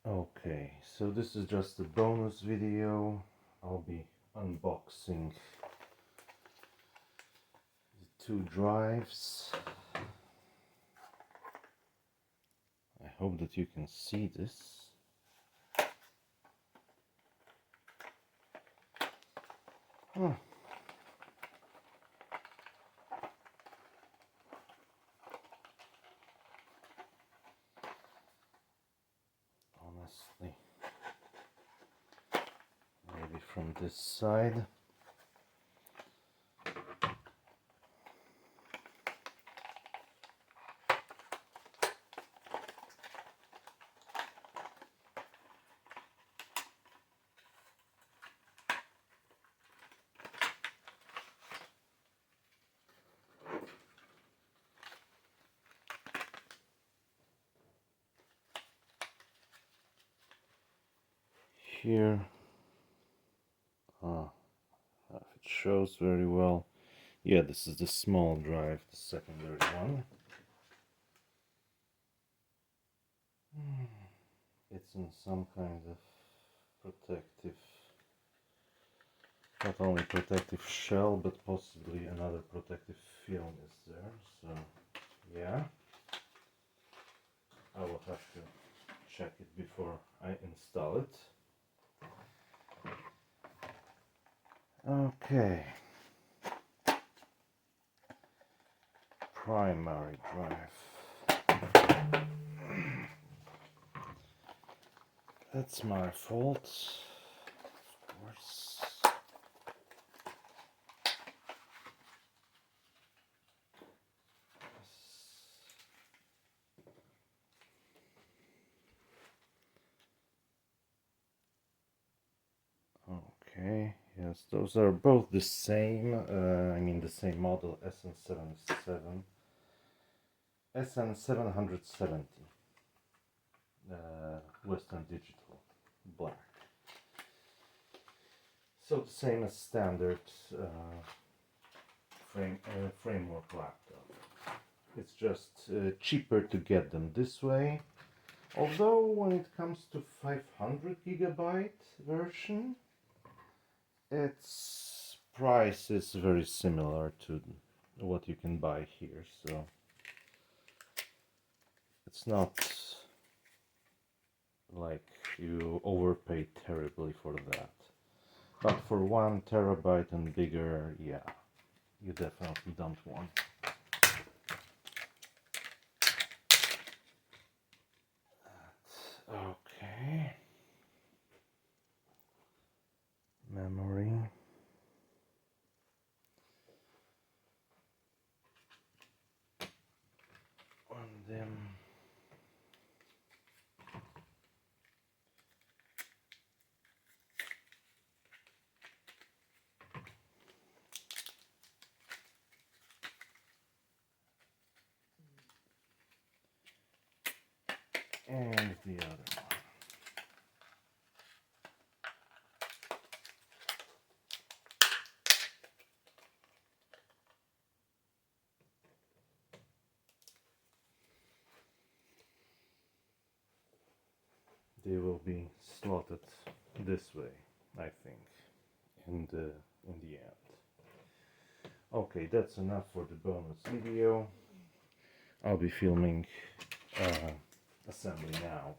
Okay, so this is just a bonus video. I'll be unboxing the two drives. I hope that you can see this. Oh. Honestly, maybe from this side. Here, if it shows very well. Yeah, this is the small drive, the secondary one. It's in some kind of protective, not only protective shell, but possibly another protective film is there. So, yeah, I will have to check it before I install it. Okay. Primary drive. That's my fault, of course. Okay, yes, those are both the same, I mean the same model, SN770, Western Digital, black. So the same as standard framework laptop. It's just cheaper to get them this way. Although when it comes to 500 gigabyte version, its price is very similar to what you can buy here, so it's not like you overpay terribly for that. But for 1 terabyte and bigger, yeah, you definitely don't want. Okay. Memory. And then and the other one. They will be slotted this way, I think, in the end. Okay, that's enough for the bonus video. I'll be filming assembly now.